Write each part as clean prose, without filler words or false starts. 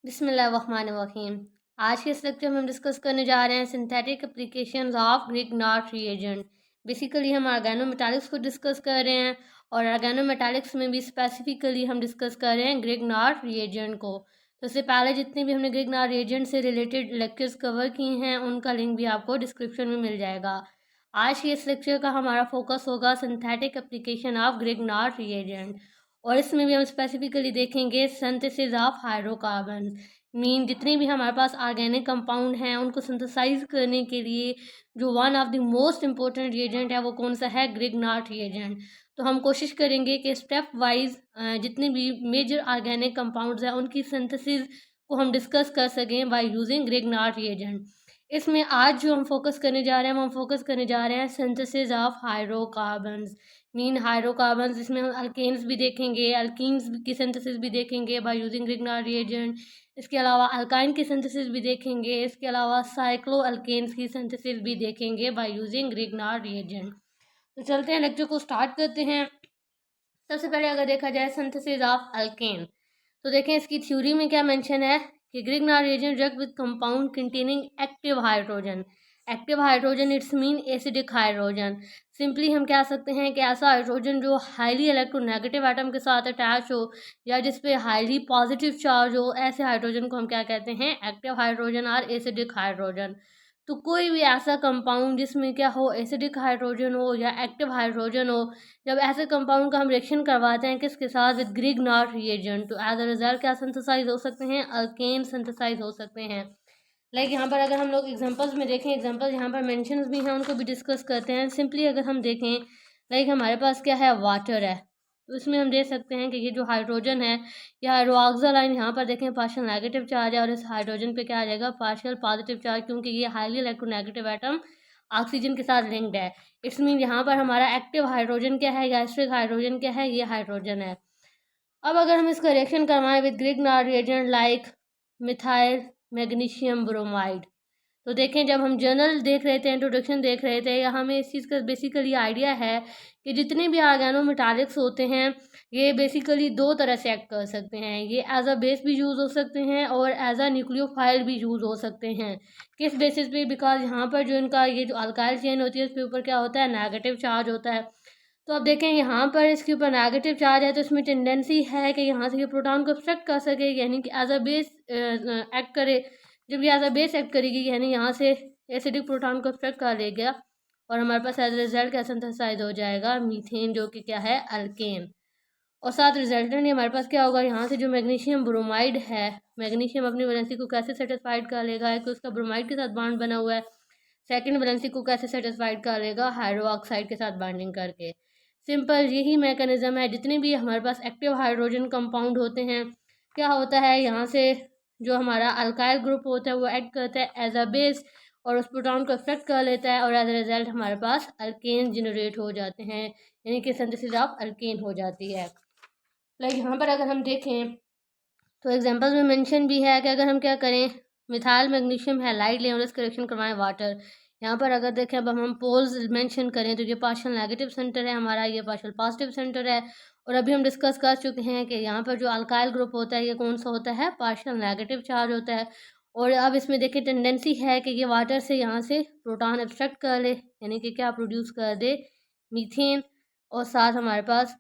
बिस्मिल्लाहिर्रहमानिर्रहीम। आज के इस लेक्चर में हम डिस्कस करने जा रहे हैं synthetic applications of Grignard reagent. Basically हम ऑर्गेनोमेटालिक्स को डिस्कस कर रहे हैं और ऑर्गेनोमेटालिक्स में भी स्पेसिफिकली हम डिस्कस कर रहे हैं ग्रिग्नार्ड रिएजेंट को। तो इससे पहले जितने भी हमने ग्रिग्नार्ड रिएजेंट से रिलेटेड लेक्चर्स कवर किए हैं उनका लिंक भी आपको डिस्क्रिप्शन में मिल जाएगा। आज के इस लेक्चर का हमारा फोकस होगा synthetic application of Grignard reagent और इसमें भी हम स्पेसिफिकली देखेंगे सिंथेसिस ऑफ हाइड्रोकार्बन। मीन जितने भी हमारे पास ऑर्गेनिक कंपाउंड हैं उनको सिंथेसाइज करने के लिए जो one of the most important reagent है वो कौन सा है, ग्रिग्नार्ड रिएजेंट। तो हम कोशिश करेंगे कि स्टेप वाइज जितने भी मेजर ऑर्गेनिक कंपाउंड्स हैं उनकी सिंथेसिस को हम डिस्कस कर सकें बाय यूजिंग ग्रिग्नार्ड रिएजेंट। इसमें आज जो हम फोकस करने जा रहे हैं हम फोकस करने जा रहे हैं synthesis of hydrocarbons. Mean hydrocarbons, इसमें हम अल्केन्स भी देखेंगे, अल्कीन्स की सिंथेसिस भी देखेंगे बाय यूजिंग ग्रिग्नार्ड रिएजेंट। इसके अलावा अल्काइन की सिंथेसिस भी देखेंगे, इसके अलावा साइक्लो अल्केन्स की सिंथेसिस भी देखेंगे बाय यूजिंग ग्रिग्नार्ड रिएजेंट। तो चलते हैं, लेक्चर को स्टार्ट करते हैं। सबसे पहले अगर देखा जाए सिंथेसिस ऑफ अल्केन, तो देखें इसकी थ्योरी में क्या मेंशन है कि Grignard reagent react with compound containing active hydrogen. Active hydrogen it's mean acidic hydrogen. Simply हम कह सकते हैं कि ऐसा हाइड्रोजन जो हाईली इलेक्ट्रोनेगेटिव एटम के साथ अटैच हो या जिस पे हाईली पॉजिटिव चार्ज हो, ऐसे हाइड्रोजन को हम क्या कहते हैं, एक्टिव हाइड्रोजन और एसिडिक हाइड्रोजन। तो कोई भी ऐसा कंपाउंड जिसमें क्या हो, एसिडिक हाइड्रोजन हो या एक्टिव हाइड्रोजन हो, जब ऐसे कंपाउंड का हम रिएक्शन करवाते हैं किसके साथ, विद ग्रिग्नार्ड रिएजेंट, तो एज अ रिजल्ट क्या सिंथेसाइज हो सकते हैं, अल्केन सिंथेसाइज हो सकते हैं। लाइक यहाँ पर अगर हम लोग एग्जांपल्स में देखें, एग्जांपल्स यहाँ पर मेंशंस भी हैं, उनको भी डिस्कस करते हैं। सिंपली अगर हम देखें, लाइक हमारे पास क्या है, वाटर है, तो इसमें हम देख सकते हैं कि ये जो हाइड्रोजन है, या हाइड्रोक्सिल आयन, यहाँ पर देखें पार्शियल नेगेटिव चार्ज है और इस हाइड्रोजन पे क्या आ जाएगा, पार्शियल पॉजिटिव चार्ज, क्योंकि ये हाईली इलेक्ट्रोनेगेटिव एटम ऑक्सीजन के साथ लिंक्ड है। इट्स मीन यहाँ पर हमारा एक्टिव हाइड्रोजन क्या है, गैस्ट्रिक हाइड्रोजन क्या है, ये हाइड्रोजन है। अब अगर हम इसका रिएक्शन करवाएं with Grignard reagent like methyl magnesium bromide, तो देखें जब हम जर्नल देख रहे थे, इंट्रोडक्शन देख रहे थे, या हमें इस चीज़ का बेसिकली आइडिया है कि जितने भी ऑर्गेनोमेटालिक्स होते हैं ये बेसिकली दो तरह से एक्ट कर सकते हैं। ये एज अ बेस भी यूज़ हो सकते हैं और एज अ न्यूक्लियोफाइल भी यूज़ हो सकते हैं। किस बेसिस पे, बिकॉज यहाँ पर जो इनका ये जो अल्काइल चेन होती है उसके ऊपर क्या होता है, नेगेटिव चार्ज होता है। तो अब देखें यहाँ पर इसके ऊपर नेगेटिव चार्ज है, तो इसमें टेंडेंसी है कि यहाँ से ये प्रोटॉन को ऑब्स्ट्रक्ट कर सके, यानी कि एज अ बेस एक्ट करे। जब ये एज अ बेस एक्ट करेगी यानी यहाँ से एसिडिक प्रोटॉन को ऑब्स्ट्रक्ट कर लेगा और हमारे पास एज रिजल्ट क्या सिंथेसाइज हो जाएगा, मीथेन, जो कि क्या है, अल्केन। और साथ रिजल्टेंट हमारे पास क्या होगा, यहाँ से जो मैग्नीशियम ब्रोमाइड है, मैग्नीशियम अपनी वैलेंसी को कैसे सेटिस्फाइड कर लेगा, है कि उसका ब्रोमाइड के साथ बॉन्ड बना हुआ है। सेकंड वैलेंसी को कैसे सेटिस्फाइड कर लेगा, हाइड्रो ऑक्साइड के साथ बॉन्डिंग करके। सिंपल यही मैकेनिज्म है। जितने भी हमारे पास एक्टिव हाइड्रोजन कंपाउंड होते हैं, क्या होता है, यहाँ से जो हमारा अल्काइल ग्रुप होता है वो एक्ट करता है एज अ बेस और उस प्रोटॉन को अफेक्ट कर लेता है और एज अ रिजल्ट हमारे पास अल्केन जनरेट हो जाते हैं, यानी कि सिंथेसिस ऑफ अल्केन हो जाती है। लाइक यहाँ पर अगर हम देखें तो एग्जांपल्स में मेंशन भी है कि अगर हम क्या करें, मिथाइल मैग्नीशियम हैलाइड लें और इसका रिएक्शन करवाएं वाटर। यहाँ पर अगर देखें, अब हम पोल्स मेंशन करें तो ये पार्शियल नेगेटिव सेंटर है हमारा, ये पार्शियल पॉजिटिव सेंटर है। और अभी हम डिस्कस कर चुके हैं कि यहाँ पर जो अल्काइल ग्रुप होता है ये कौन सा होता है, पार्शियल नेगेटिव चार्ज होता है। और अब इसमें देखिए टेंडेंसी है कि ये वाटर से यहाँ से प्रोटॉन एब्स्ट्रैक्ट कर ले, यानी कि क्या प्रोड्यूस कर दे, मीथेन। और साथ हमारे पास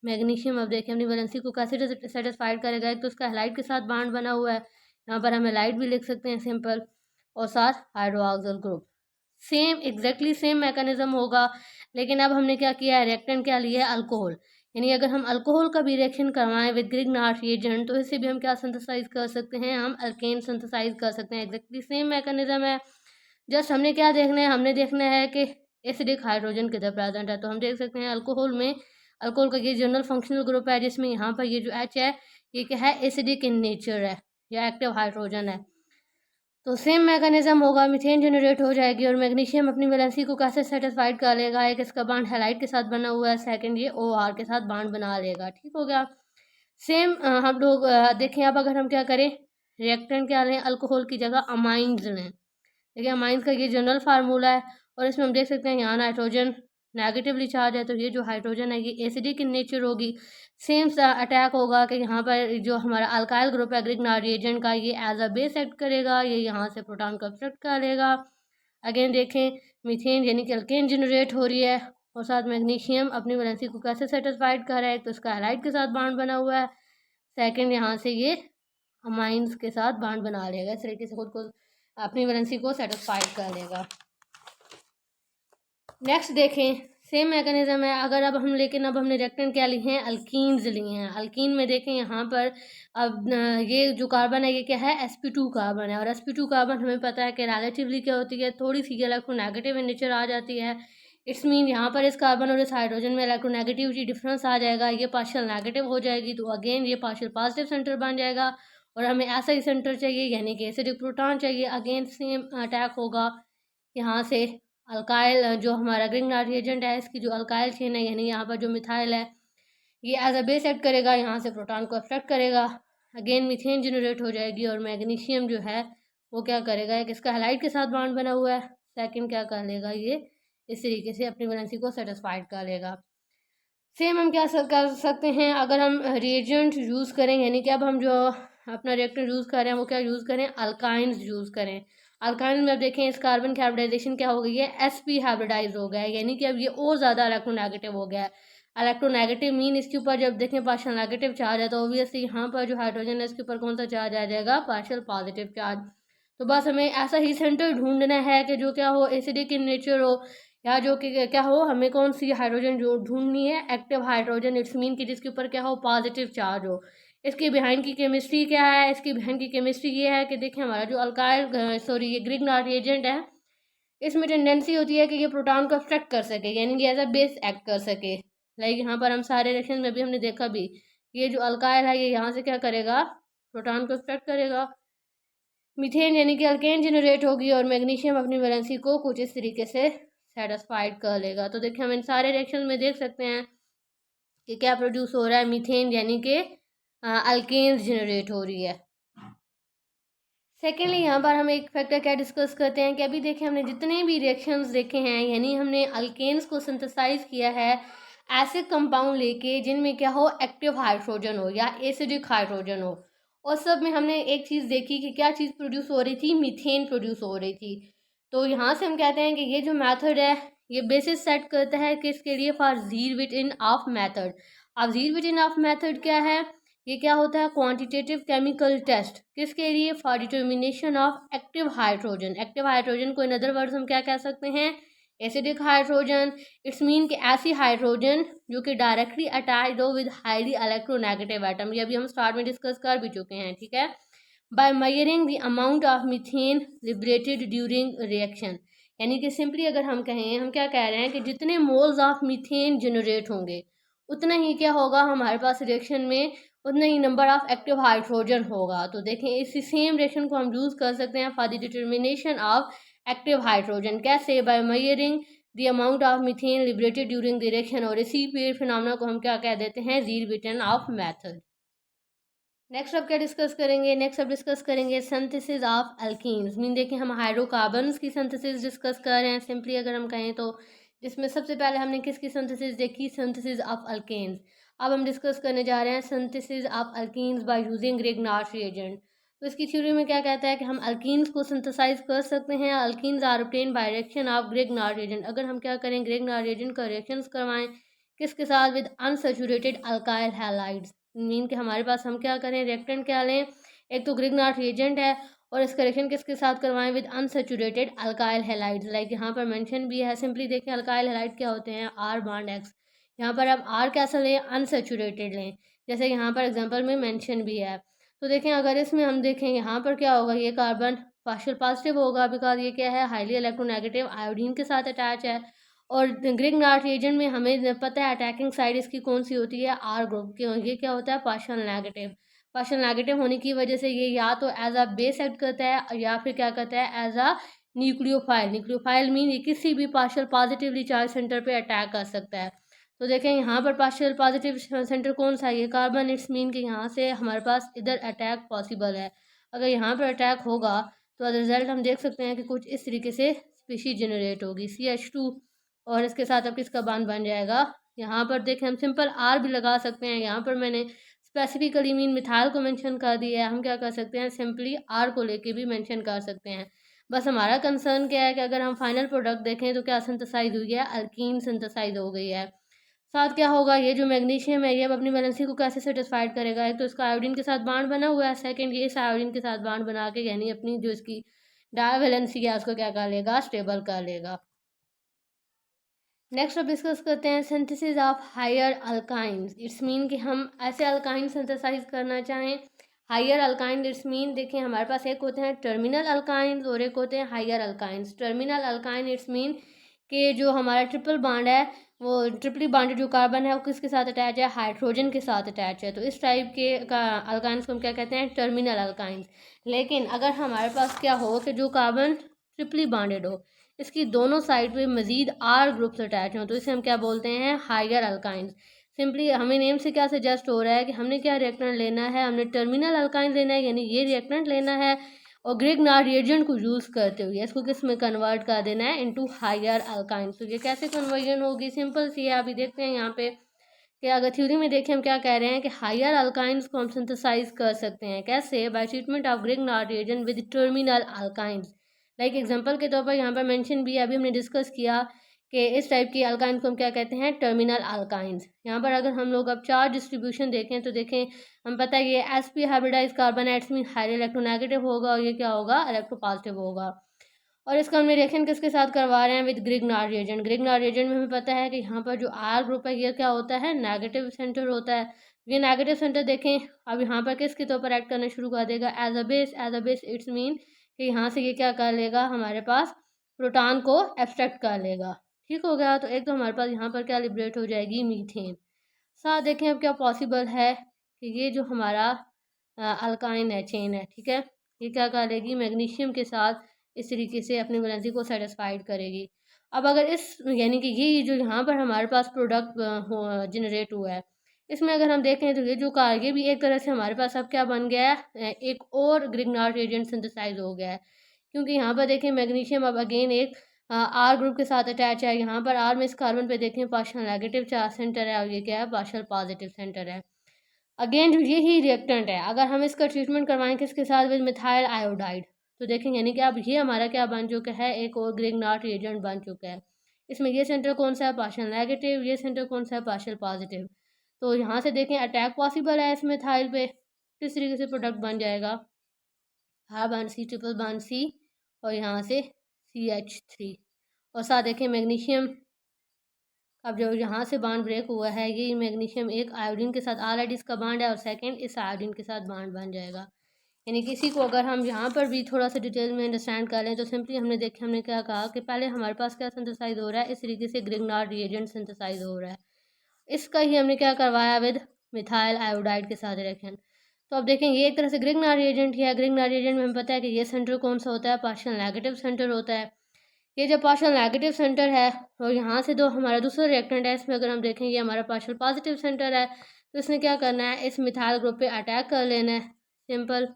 मैग्नीशियम, अब देखिए अपनी वैलेंसी को कैसे सेटिस्फाइड करेगा, एक तो उसका हैलाइड के साथ बॉन्ड बना हुआ है, यहाँ पर हम हैलाइड भी लिख सकते हैं सिंपल, और साथ hydroxyl group. Same exactly same mechanism होगा, लेकिन अब हमने क्या किया है, रिएक्टेंट क्या लिया है, अल्कोहल। यानी अगर हम अल्कोहल का भी रिएक्शन करवाएं विद ग्रिग्नार्ड रिएजेंट तो इससे भी हम क्या सिंथेसाइज कर सकते हैं, हम अल्केन सिंथेसाइज कर सकते हैं। एग्जैक्टली सेम मैकेनिज्म है। जस्ट हमने क्या देखना है, हमने देखना है कि एसिडिक हाइड्रोजन किधर प्रेजेंट है। तो हम देख सकते हैं अल्कोहल में, अल्कोहल का ये जनरल फंक्शनल ग्रुप है जिसमें यहाँ पर ये जो H है ये क्या है, एसिडिक इन नेचर है या एक्टिव हाइड्रोजन है। तो सेम मैकेनिज्म होगा, मीथेन जनरेट हो जाएगी और मैग्नीशियम अपनी वैलेंसी को कैसे सेटिस्फाइड कर लेगा, एक इसका बॉन्ड हैलाइड के साथ बना हुआ है, सेकंड ये OR के साथ बॉन्ड बना लेगा। ठीक हो गया। सेम हम लोग देखें, अब अगर हम क्या करें, रिएक्टेंट क्या लें, अल्कोहल की जगह अमाइंस लें। देखिए अमाइंस का ये जनरल फार्मूला है और इसमें हम देख सकते हैं यहाँ नाइट्रोजन नेगेटिवली चार्ज है, तो ये जो हाइड्रोजन है ये एसिडिक इन नेचर होगी। सेम अटैक होगा कि यहाँ पर जो हमारा अल्काइल ग्रुप है ग्रिग्नार्ड रिएजेंट का, ये एज अ बेस एक्ट करेगा, ये यहाँ से प्रोटॉन को ऑब्स्ट्रक्ट कर लेगा। अगेन देखें, मीथेन यानी कि अल्केन जनरेट हो रही है, और साथ मैग्नीशियम अपनी वैलेंसी को कैसे सेटिस्फाइड कर रहा है, तो इसका हैलाइड के साथ बॉन्ड बना हुआ है, सेकंड यहाँ से ये अमाइंस के साथ बॉन्ड बना लेगा, इस तरीके से खुद को अपनी वैलेंसी को सेटिस्फाइड कर लेगा। नेक्स्ट देखें, सेम मैकेनिज्म है। अगर अब हम लेकिन अब हमने रिएक्टेंट क्या लिए हैं, अल्कीन्स लिए हैं। अल्कीन में देखें यहाँ पर अब ये जो कार्बन है ये क्या है, sp2 कार्बन है, और sp2 कार्बन हमें पता है कि रिलेटिवली क्या होती है, थोड़ी सी इलेक्ट्रोनेगेटिव इन नेचर आ जाती है। इट्स मीन यहाँ पर इस कार्बन और इस हाइड्रोजन में इलेक्ट्रोनेगेटिविटी डिफरेंस आ जाएगा, ये पार्शियल नेगेटिव हो जाएगी, तो अगेन ये पार्शियल पॉजिटिव सेंटर बन जाएगा, और हमें ऐसा ही सेंटर चाहिए यानी कि एसिडिक प्रोटॉन चाहिए। अगेन सेम अटैक होगा यहाँ से अल्काइल, जो हमारा ग्रिग्नार्ड रिएजेंट है इसकी जो अल्काइल चेन है यानी यहाँ पर जो मिथाइल है ये एज अ बेस एक्ट करेगा, यहाँ से प्रोटॉन को अट्रैक्ट करेगा। अगेन मीथेन जनरेट हो जाएगी, और मैग्नीशियम जो है वो क्या करेगा, एक इसका हैलाइड के साथ बॉन्ड बना हुआ है, सेकंड क्या कर लेगा, ये इस तरीके से अपनी वैलेंसी को सेटिस्फाइड कर लेगा। सेम हम क्या कर सकते हैं, अगर हम रिएजेंट यूज़ करें यानी कि अब हम जो अपना रिएक्टर यूज़ कर रहे हैं वो क्या यूज़ करें, अल्काइंस यूज़ करें। अल्काइन में अब देखें इस कार्बन की हाइब्रिडाइजेशन क्या हो गई है, sp हाइब्रिडाइज हो गया है, यानी कि अब ये और ज़्यादा इलेक्ट्रोनेगेटिव हो गया है। इलेक्ट्रोनेगेटिव मीन इसके ऊपर जब देखें पार्शियल नेगेटिव चार्ज है, तो ऑब्वियसली यहाँ पर जो हाइड्रोजन है इसके ऊपर कौन सा चार्ज आ जाएगा, पार्शियल पॉजिटिव चार्ज। तो बस हमें ऐसा ही सेंटर ढूंढना है कि जो क्या हो, एसिडिक इन नेचर हो, या जो कि क्या हो, हमें कौन सी हाइड्रोजन जो ढूंढनी है, एक्टिव हाइड्रोजन, इट्स मीन कि जिसके ऊपर क्या हो, पॉजिटिव चार्ज हो। इसकी बिहाइंड की केमिस्ट्री क्या है, इसकी बिहाइंड की केमिस्ट्री ये है कि देखिए हमारा जो अल्काइल सॉरी ये ग्रिग्नार्ड रिएजेंट है इसमें टेंडेंसी होती है कि ये प्रोटॉन को अब्स्ट्रैक्ट कर सके, यानी कि एज अ बेस एक्ट कर सके। लाइक यहाँ पर हम सारे रिएक्शन में भी हमने देखा भी, ये जो अल्काइल है ये यहाँ से क्या करेगा, प्रोटॉन को अब्स्ट्रैक्ट करेगा। मीथेन यानी कि अल्केन जनरेट होगी, और मैग्नीशियम अपनी वैलेंसी को कुछ इस तरीके से सेटिस्फाइड कर लेगा। तो देखिए हम इन सारे रिएक्शन में देख सकते हैं कि क्या प्रोड्यूस हो रहा है, मीथेन यानी कि अल्केन्स जनरेट हो रही है। सेकेंडली यहाँ पर हम एक फैक्टर क्या डिस्कस करते हैं कि अभी देखिए हमने जितने भी रिएक्शंस देखे हैं यानी हमने अल्केन्स को सिंथेसाइज किया है ऐसे कंपाउंड लेके जिनमें क्या हो, एक्टिव हाइड्रोजन हो या एसिडिक हाइड्रोजन हो, और सब में हमने एक चीज़ देखी कि क्या चीज़ प्रोड्यूस हो रही थी, मीथेन प्रोड्यूस हो रही थी। तो यहाँ से हम कहते हैं कि ये जो मेथड है ये बेसिस सेट करता है किसके लिए, फॉर ज़ीरविटिन ऑफ मेथड। अब ज़ीरविटिन ऑफ मेथड क्या है, ये क्या होता है, क्वांटिटेटिव केमिकल टेस्ट किसके लिए, for determination of active hydrogen. Active hydrogen को इन अदर वर्ड्स हम क्या कह सकते हैं, एसिडिक हाइड्रोजन। इट्स मीन कि ऐसी हाइड्रोजन जो कि डायरेक्टली अटैच्ड हो विद हाईली इलेक्ट्रोनेगेटिव एटम, ये अभी हम स्टार्ट में डिस्कस कर भी चुके हैं, ठीक है। Bye measuring the amount of methane liberated during reaction, यानी कि सिंपली अगर हम कहें, हम क्या कह रहे हैं कि जितने मोल्स ऑफ मीथेन जनरेट होंगे उतना ही क्या होगा हमारे पास रिएक्शन में, उतना ही नंबर ऑफ एक्टिव हाइड्रोजन होगा। तो देखें इसी सेम रिएक्शन को हम यूज़ कर सकते हैं for the determination of active hydrogen, कैसे, by measuring the amount of methane liberated during the reaction, और इसी पेयर फिनोमेना को हम क्या कह देते हैं, ज़ीरविटिन ऑफ मेथड। नेक्स्ट अब क्या डिस्कस करेंगे, नेक्स्ट अब डिस्कस करेंगे सिंथेसिस ऑफ अल्कीन्स। मीन देखिए हम हाइड्रोकार्बन्स की सिंथेसिस डिस्कस कर रहे हैं सिंपली अगर हम कहें तो, जिसमें सबसे पहले हमने किसकी सिंथेसिस देखी, सिंथेसिस ऑफ अल्केन्स। अब हम डिस्कस करने जा रहे हैं synthesis of alkenes by using Grignard reagent. तो इसकी थ्योरी में क्या कहता है कि हम अल्कीन्स को सिंथेसाइज कर सकते हैं, alkynes are obtained by reaction of Grignard reagent. अगर हम क्या करें, ग्रिग्नार्ड रिएजेंट का रिएक्शंस करवाएं किसके साथ, with unsaturated alkyl halides. Mean कि हमारे पास हम क्या करें, रिएक्टेंट क्या लें, एक तो ग्रिग्नार्ड रिएजेंट है और इसका रिएक्शन किसके साथ करवाएं, with unsaturated alkyl halides. Like यहाँ पर मेंशन भी है, सिंपली देखें अल्काइल हैलाइड क्या होते हैं, आर बॉन्ड एक्स। यहाँ पर आप आर कैसा लें, अनसैचुरेटेड लें, जैसे यहाँ पर एग्जाम्पल में मेंशन भी है। तो देखें अगर इसमें हम देखें यहाँ पर क्या होगा, ये कार्बन पार्शियल पॉजिटिव होगा बिकॉज ये क्या है, हाईली इलेक्ट्रोनेगेटिव आयोडीन के साथ अटैच है, और ग्रिग्नार्ड रिएजेंट में हमें पता है अटैकिंग साइड इसकी कौन सी होती है, आर ग्रुप की। ये क्या होता है, पार्शियल नेगेटिव। पार्शियल नेगेटिव होने की वजह से ये या तो एज अ बेस एक्ट करता है या फिर क्या करता है, as a nucleophile. Nucleophile mean ये किसी भी पार्शियल पॉजिटिवली चार्ज सेंटर पे अटैक कर सकता है। तो देखें यहाँ पर पार्शियल पॉजिटिव सेंटर कौन सा है, ये कार्बन। इट्स मीन कि यहाँ से हमारे पास इधर अटैक पॉसिबल है। अगर यहाँ पर अटैक होगा तो रिजल्ट हम देख सकते हैं कि कुछ इस तरीके से स्पीशीज जनरेट होगी, CH2 और इसके साथ अब किसका बांड बन जाएगा, यहाँ पर देखें हम सिंपल आर भी लगा सकते हैं। यहाँ पर मैंने स्पेसिफिकली मीन मिथाइल को मेंशन कर दिया है, हम क्या कर सकते हैं सिंपली आर को लेके भी मेंशन कर सकते हैं। बस हमारा कंसर्न क्या है कि अगर हम फाइनल प्रोडक्ट देखें तो क्या सिंथेसाइज हुई है, अल्कीन सिंथेसाइज हो गई है। साथ क्या होगा, ये जो मैग्नीशियम है ये अब अपनी वैलेंसी को कैसे सेटिस्फाइड करेगा, एक तो इसका आयोडीन के साथ बांड बना हुआ है, सेकंड ये इस आयोडीन के साथ बांड बना के यानी अपनी जो इसकी डायवैलेंसी है उसको क्या कर लेगा, स्टेबल कर लेगा। नेक्स्ट अब डिस्कस करते हैं synthesis of higher alkynes. It's mean कि हम ऐसे अल्काइन सिंथेसाइज करना चाहें। हायर अल्काइन इट्स मीन देखिए हमारे पास एक होते हैं टर्मिनल अल्काइंस और एक होते हैं higher alkynes. Terminal alkyne it's mean कि जो हमारा ट्रिपल बॉन्ड है वो ट्रिपली बॉन्डेड जो कार्बन है वो किसके साथ अटैच है, हाइड्रोजन के साथ अटैच है। तो इस टाइप के अल्काइंस को हम क्या कहते हैं, टर्मिनल अल्काइंस। लेकिन अगर हमारे पास क्या हो कि जो कार्बन ट्रिपली बॉन्डेड हो, इसकी दोनों साइड पे मजीद आर ग्रुप्स अटैच हों, तो इसे हम क्या बोलते हैं, हायर अल्काइंस। सिंपली हमें नेम से क्या सजेस्ट हो रहा है कि हमने क्या रिएक्टेंट लेना है, हमने टर्मिनल अल्काइन लेना है, यानी ये रिएक्टेंट लेना है और ग्रिग्नार्ड रिएजेंट को यूज़ करते हुए इसको किस में कन्वर्ट कर देना है, इनटू हायर अल्काइन। तो ये कैसे कन्वर्जन होगी, सिंपल सी है। अभी देखते हैं यहाँ पे कि अगर थ्योरी में देखें हम क्या कह रहे हैं कि हायर अल्काइंस को हम सिंथेसाइज कर सकते हैं कैसे, bye treatment of Grignard reagent with terminal alkynes. Like example के तौर पर यहाँ पर मेंशन भी है, अभी हमने डिस्कस किया कि इस टाइप की अल्काइंस को हम क्या कहते हैं, टर्मिनल अल्काइंस। यहाँ पर अगर हम लोग अब चार्ज डिस्ट्रीब्यूशन देखें तो देखें हम पता है ये sp हाइब्रिडाइज कार्बन एटम्स में हायर इलेक्ट्रोनेगेटिव होगा और ये क्या होगा, इलेक्ट्रोपॉजिटिव होगा। और इसका हम रिएक्शन किसके साथ करवा रहे हैं, with Grignard reagent. Grignard reagent में हमें पता है कि यहाँ पर जो आर ग्रुप है ये क्या होता है, नेगेटिव सेंटर होता है। ये नेगेटिव सेंटर देखें अब यहाँ पर किसके तौर पर एक्ट करना शुरू कर देगा, as a base. As a base it's mean कि यहाँ से ये क्या कर लेगा, हमारे पास प्रोटॉन को एब्स्ट्रैक्ट कर लेगा। ठीक हो गया, तो एक तो हमारे पास यहाँ पर क्या लिबरेट हो जाएगी, मीथेन। साथ देखें अब क्या पॉसिबल है कि ये जो हमारा अल्काइन है, चेन है, ठीक है, ये क्या करेगी, मैग्नीशियम के साथ इस तरीके से अपनी वैलेंसी को सेटिस्फाइड करेगी। अब अगर इस यानी कि ये जो यहाँ पर हमारे पास प्रोडक्ट जनरेट हुआ है, इसमें अगर हम देखें तो ये जो कार ये भी एक तरह से हमारे पास अब क्या बन गया है, एक और ग्रिग्नार्ड रिएजेंट सिंथेसाइज हो गया है। क्योंकि यहाँ पर देखें मैग्नीशियम अब अगेन एक आर ग्रुप के साथ अटैच है। यहाँ पर आर में इस कार्बन पे देखें पार्शियल नेगेटिव चार्ज सेंटर है और ये क्या है, पार्शियल पॉजिटिव सेंटर है। अगेन यही रिएक्टेंट है, अगर हम इसका ट्रीटमेंट करवाएं किसके साथ, विद मिथाइल आयोडाइड, तो देखेंगे यानी कि अब ये हमारा क्या बन चुका है, एक और ग्रिग्नार्ड रिएजेंट बन चुका है। इसमें ये सेंटर कौन सा है, पार्शियल नेगेटिव, ये सेंटर कौन सा है, पार्शियल पॉजिटिव। तो यहाँ से देखें अटैक पॉसिबल है इस मिथाइल पे, किस तरीके से प्रोडक्ट बन जाएगा, R bond C, triple bond C और यहाँ से CH3। और साथ देखें मैग्नीशियम, अब जो यहाँ से बांड ब्रेक हुआ है ये मैग्नीशियम एक आयोडीन के साथ, ऑलरेडी इसका बांड है और सेकंड इस आयोडीन के साथ बांड बन जाएगा। यानी किसी को अगर हम यहाँ पर भी थोड़ा सा डिटेल में अंडरस्टैंड कर लें तो सिंपली हमने क्या कहा कि पहले हमारे पास क्या सिंथेसाइज हो रहा है, इस तरीके से ग्रिग्नार्ड रिएजेंट सिंथेसाइज हो रहा है। इसका ही हमने क्या करवाया, विद मिथाइल आयोडाइड के साथ रिएक्शन। तो अब देखेंगे ये एक तरह से ग्रिग्नार्ड रिएजेंट ही है। ग्रिग्नार्ड रिएजेंट में हमें पता है कि ये सेंटर कौन सा होता है, पार्शियल नेगेटिव सेंटर होता है। ये जो पार्शियल नेगेटिव सेंटर है और यहाँ से जो हमारा दूसरा रिएक्टेंट है इसमें अगर हम देखें ये हमारा पार्शियल पॉजिटिव सेंटर है, तो इसने क्या करना है, इस मिथाइल ग्रुप पे अटैक कर लेना है। सिंपल,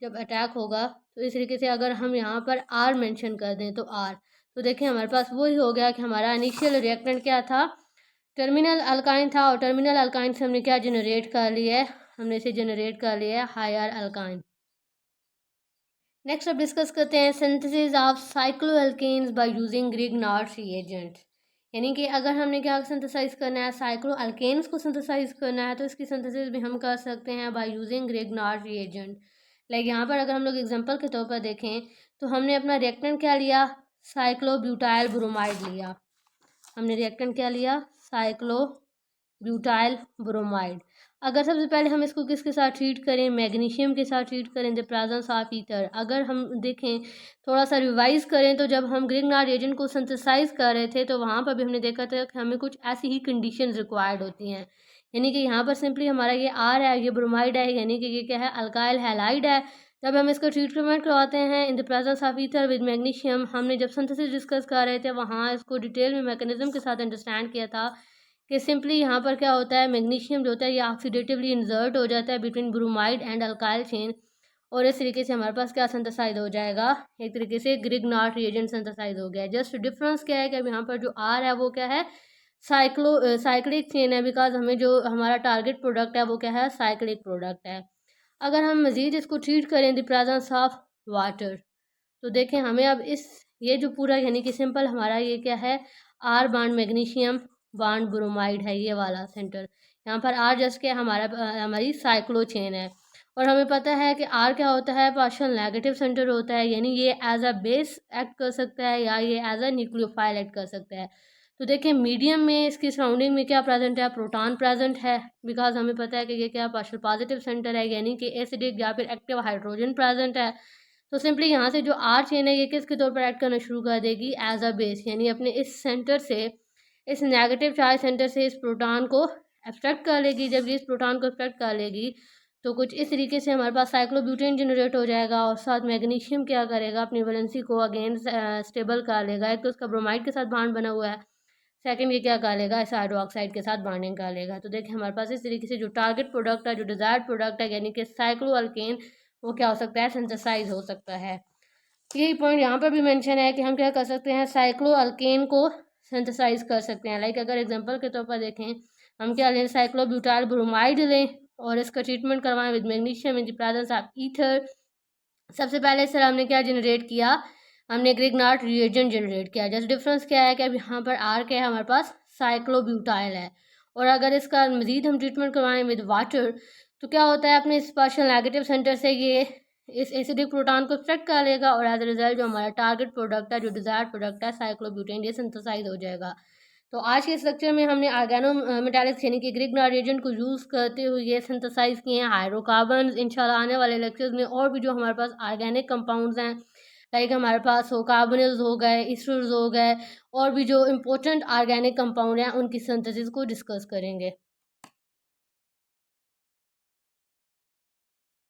जब अटैक होगा तो इस तरीके से अगर हम यहाँ पर आर मेंशन कर दें तो आर, तो देखिए हमारे पास वही हो गया कि हमारा इनिशियल रिएक्टेंट क्या था, टर्मिनल अल्काइन था और टर्मिनल अल्काइन से हमने क्या जनरेट कर लिया है, हमने इसे जनरेट कर लिया है हायर अल्काइन। नेक्स्ट अब डिस्कस करते हैं synthesis of cycloalkanes by using Grignard reagent. यानी कि अगर हमने क्या सिंथेसाइज करना है, साइक्लोअल्केन्स को सिंथेसाइज करना है तो इसकी सिंथेसिस भी हम कर सकते हैं by using Grignard reagent. Like यहाँ पर अगर हम लोग एग्जांपल के तौर पर देखें तो हमने अपना रिएक्टेंट क्या लिया, साइक्लोब्यूटाइल ब्रोमाइड लिया। हमने रिएक्टेंट क्या लिया, साइक्लोब्यूटाइल ब्रोमाइड। अगर सबसे पहले हम इसको किसके साथ ट्रीट करें, मैग्नीशियम के साथ ट्रीट करें, द प्रेजेंस ऑफ ईथर। अगर हम देखें थोड़ा सा रिवाइज करें तो जब हम ग्रिग्नार्ड रिएजेंट को सिंथेसाइज कर रहे थे तो वहाँ पर भी हमने देखा था कि हमें कुछ ऐसी ही कंडीशंस रिक्वायर्ड होती हैं। यानी कि यहाँ पर सिंपली हमारा ये आर है, ये ब्रोमाइड है, यानी कि ये क्या है, अल्काइल हैलाइड है। जब हम इसका ट्रीटमेंट करवाते हैं in the presence of ether with magnesium, हमने जब सिंथेसिस डिस्कस कर रहे थे वहाँ इसको डिटेल में मैकेनिज्म के साथ अंडरस्टैंड किया था कि सिंपली यहाँ पर क्या होता है, मैग्नीशियम जो होता है ये ऑक्सीडेटिवली इंजर्ट हो जाता है between bromide and alkyl chain और इस तरीके से हमारे पास क्या सिंथेसाइज हो जाएगा, एक तरीके से ग्रिग्नार्ड रिएजेंट सिंथेसाइज हो गया है। जस्ट डिफरेंस क्या है कि अब यहाँ पर जो आर है वो क्या है, साइक्लिक चेन है, बिकॉज हमें जो हमारा टारगेट प्रोडक्ट है वो क्या है, साइक्लिक प्रोडक्ट है। अगर हम मज़ीद इसको ट्रीट करें द प्रेजेंस ऑफ वाटर, तो देखें हमें अब इस ये जो पूरा यानी कि सिंपल हमारा ये क्या है, R bond magnesium bond bromide है, ये वाला सेंटर। यहाँ पर आर जस्ट क्या हमारी साइक्लो चेन है। और हमें पता है कि आर क्या होता है, पार्शियल नेगेटिव सेंटर होता है, यानी ये एज अ बेस एक्ट कर सकता है या ये एज अ न्यूक्लियोफाइल एक्ट कर सकता है। तो देखिए मीडियम में इसकी सराउंडिंग में क्या प्रेजेंट है, प्रोटॉन प्रेजेंट है, बिकॉज हमें पता है कि ये क्या पार्शियल पॉजिटिव सेंटर है, यानी कि एसिडिक या फिर एक्टिव हाइड्रोजन प्रेजेंट है। तो सिंपली यहाँ से जो आर चेन है ये किसके तौर पर एक्ट करना शुरू कर देगी, एज अ बेस, यानी अपने इस सेंटर से, इस नेगेटिव चार्ज सेंटर से इस प्रोटॉन को एब्स्ट्रैक्ट कर लेगी। जब ये इस प्रोटॉन को एब्स्ट्रैक्ट कर लेगी तो कुछ इस तरीके से हमारे पास साइक्लोब्यूटेन जनरेट हो जाएगा, और साथ मैग्नीशियम क्या करेगा, अपनी वैलेंसी को अगेन स्टेबल कर लेगा। एक तो उसका ब्रोमाइड के साथ बॉन्ड बना हुआ है, सेकंड ये क्या कर लेगा, इस हाइड्रोक्साइड के साथ बॉन्डिंग कर लेगा। तो देखिए हमारे पास इस तरीके से जो टारगेट प्रोडक्ट है, जो डिजायर्ड प्रोडक्ट है, यानी कि साइक्लो अल्केन, वो क्या हो सकता है, सिंथेसाइज हो सकता है। यही पॉइंट यहाँ पर भी मेंशन है कि हम क्या कर सकते हैं, साइक्लो अल्केन को सिंथेसाइज कर सकते हैं। लाइक अगर एग्जांपल के तौर पर देखें, हम क्या लें, साइक्लोब्यूटाइल ब्रोमाइड लें और इसका ट्रीटमेंट करवाएं with magnesium in the presence of ether. सबसे पहले सर हमने क्या जनरेट किया, हमने ग्रिग्नार्ड रिएजेंट जनरेट किया। जस्ट डिफरेंस क्या है कि अब यहाँ पर आर क्या है, हमारे पास साइक्लोब्यूटाइल है। और अगर इसका मज़ीद हम ट्रीटमेंट करवाएं विद वाटर, तो क्या होता है, अपने इस पार्शियल नेगेटिव सेंटर से ये इस एसिडिक प्रोटॉन को एक्सट्रैक्ट कर लेगा, और एज अ रिजल्ट जो हमारा टारगेट प्रोडक्ट है, जो डिजायर्ड प्रोडक्ट है, साइक्लोब्यूटेन, ये सिंथेसाइज हो जाएगा। तो आज के इस लेक्चर में हमने ऑर्गेनो मेटालिक्स यानी कि ग्रिग्नार्ड रिएजेंट को यूज़ करते हुए ये सिंथेसाइज किए हैं हाइड्रोकार्बन। इंशाल्लाह आने वाले लेक्चर्स में और भी जो हमारे पास ऑर्गेनिक कंपाउंड्स हैं, लाइक हमारे पास हो कार्बोनिल्स हो गए, ईस्टर्स हो गए, और भी जो इम्पोर्टेंट ऑर्गेनिक कंपाउंड हैं, उनकी सिंथेसिस को डिस्कस करेंगे।